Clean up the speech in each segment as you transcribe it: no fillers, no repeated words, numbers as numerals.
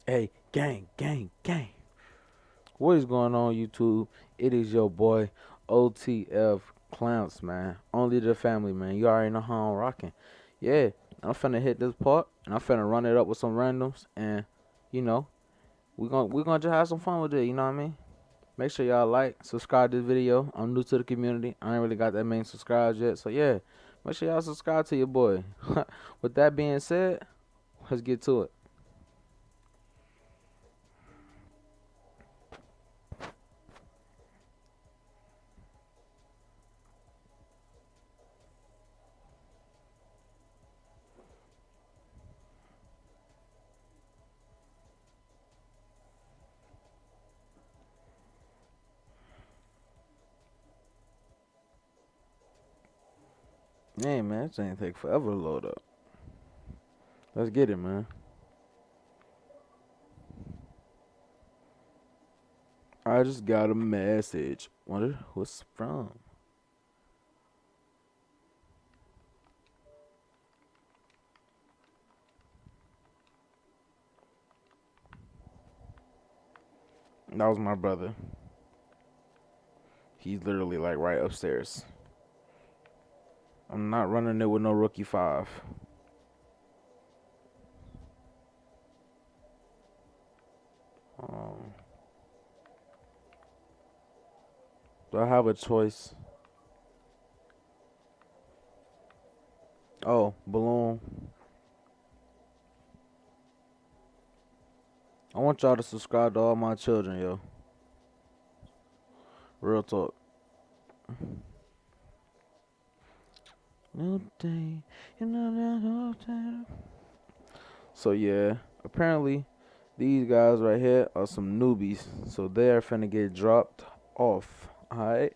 Hey, gang, gang, gang. What is going on, YouTube? It is your boy, OTF Clamps, man. Only the family, man. You already know how I'm rocking. Yeah, I'm finna hit this part, and I'm finna run it up with some randoms, and, you know, we gonna just have some fun with it, you know what I mean? Make sure y'all like, subscribe to this video. I'm new to the community. I ain't really got that many subscribers yet, so yeah. Make sure y'all subscribe to your boy. With that being said, let's get to it. Hey, man, this ain't take forever to load up. Let's get it, man. I just got a message. Wonder who it's from. That was my brother. He's literally like right upstairs. I'm not running it with no rookie 5. Um, do I have a choice? Oh, balloon. I want y'all to subscribe to all my children, yo. Real talk. New day, you know that new day. So yeah, apparently these guys right here are some newbies, so they're finna get dropped off. Alright.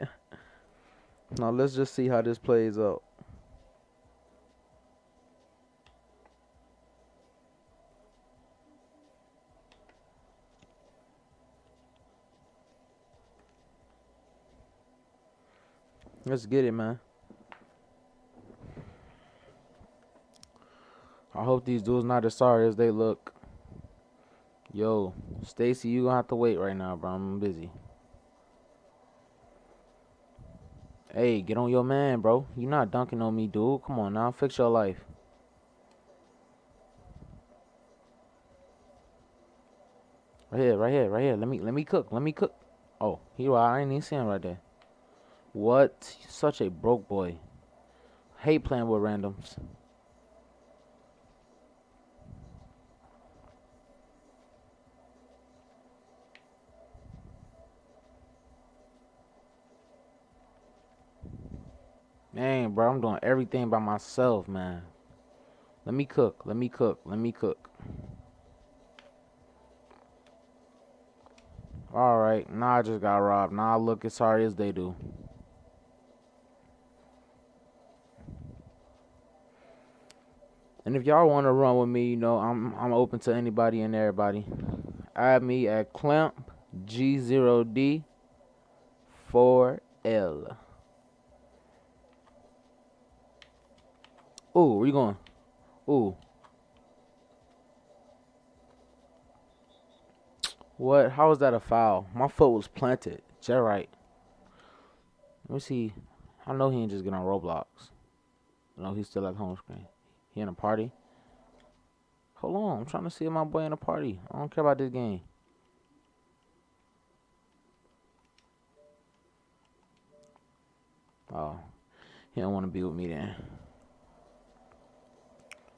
Now let's just see how this plays out. Let's get it, man. I hope these dudes not as sorry as they look. Yo, Stacy, you gonna have to wait right now, bro. I'm busy. Hey, get on your man, bro. You not dunking on me, dude. Come on now, fix your life. Right here, right here, right here. Let me cook. Let me cook. Oh, here I ain't even see him right there. What? Such a broke boy. Hate playing with randoms. Man, bro, I'm doing everything by myself, man. Let me cook. Let me cook. Let me cook. Alright, now I just got robbed. Now I look as sorry as they do. And if y'all want to run with me, you know, I'm open to anybody and everybody. Add me at Clamp G0D 4L. Ooh, where you going? Ooh. What? How was that a foul? My foot was planted. Just right. Let me see. I know he ain't just get on Roblox. No, he's still at home screen. He in a party? Hold on. I'm trying to see my boy in a party. I don't care about this game. Oh. He don't want to be with me then.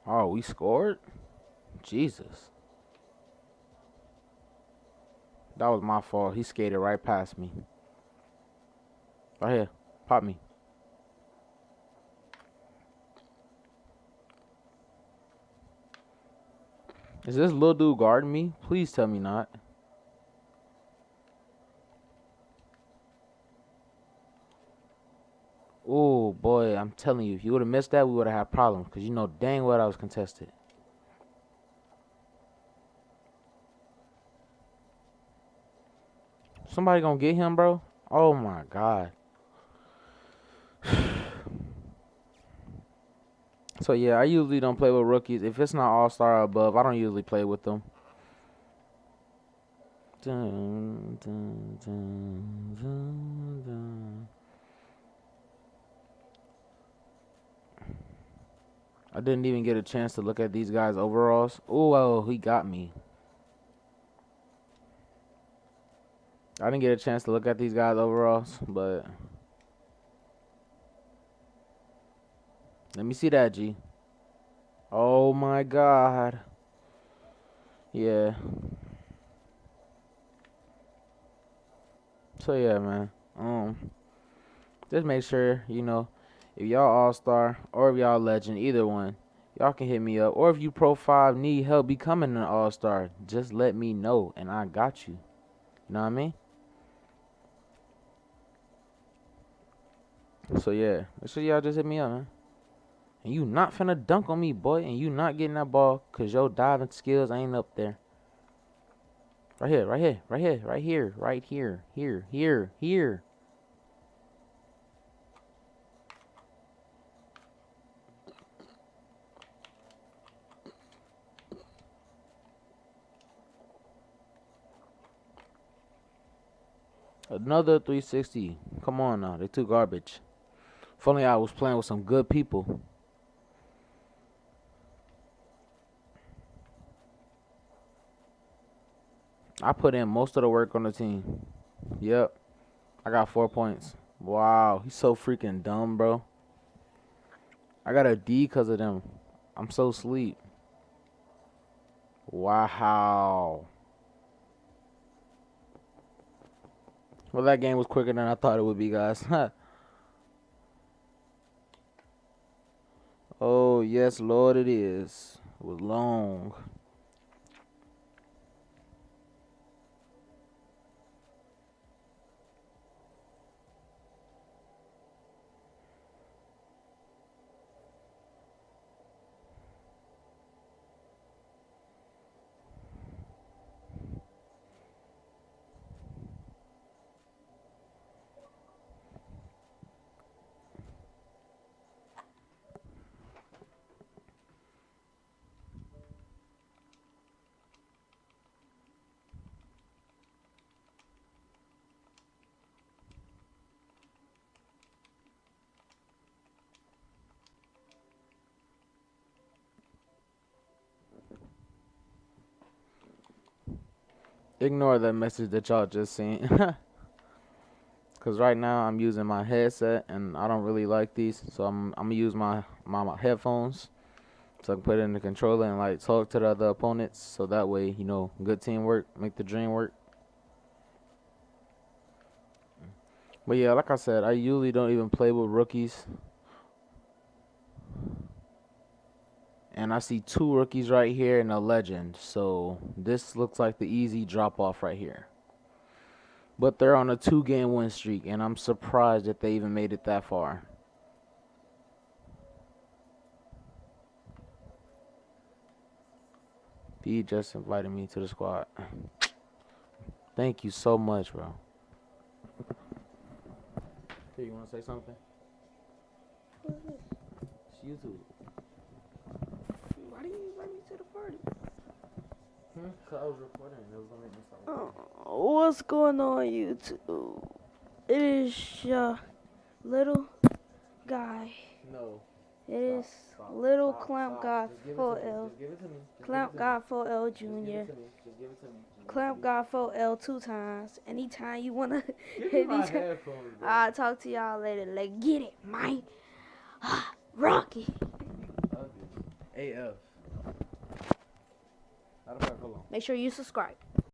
Oh, we scored? Jesus. That was my fault. He skated right past me. Right here. Pop me. Is this little dude guarding me? Please tell me not. Oh, boy. I'm telling you. If you would have missed that, we would have had problems. Because you know dang well I was contested. Somebody gonna get him, bro? Oh, my God. So, yeah, I usually don't play with rookies. If it's not all-star or above, I don't usually play with them. Dun, dun, dun, dun, dun. I didn't even get a chance to look at these guys' overalls. Oh, he got me. I didn't get a chance to look at these guys' overalls, but let me see that, G. Oh my God. Yeah. So yeah, man. Just make sure, if y'all all-star or if y'all legend, either one, y'all can hit me up. Or if you Pro 5 need help becoming an all-star, just let me know and I got you. You know what I mean? So yeah, make sure y'all just hit me up, man. And you not finna dunk on me, boy, and you not getting that ball cause your diving skills ain't up there. Right here, right here, right here, right here, right here, here. Another 360. Come on now, they too garbage. If only I was playing with some good people. I put in most of the work on the team. Yep, I got 4 points. Wow, he's so freaking dumb, bro. I got a D because of them. I'm so sleep. Wow. Well, that game was quicker than I thought it would be, guys. Oh, yes, Lord, it is. It was long. Ignore that message that y'all just seen. Because right now I'm using my headset and I don't really like these. So I'm going to use my headphones so I can put it in the controller and like talk to the other opponents. So that way, good teamwork, make the dream work. But yeah, like I said, I usually don't even play with rookies. And I see 2 rookies right here and a legend. So this looks like the easy drop off right here. But they're on a 2-game win streak, and I'm surprised that they even made it that far. He just invited me to the squad. Thank you so much, bro. Here, you want to say something? It's YouTube. Why do you invite me to the party? Cause I was recording. It was gonna make me start. What's going on, YouTube? It is your little guy. No. It is little Clamp God 4L. Clamp God 4L Jr. Clamp God 4L 2 times. Anytime you wanna hit these, I'll talk to y'all later. Like, get it, man. Rocky. AF. Hold on. Make sure you subscribe.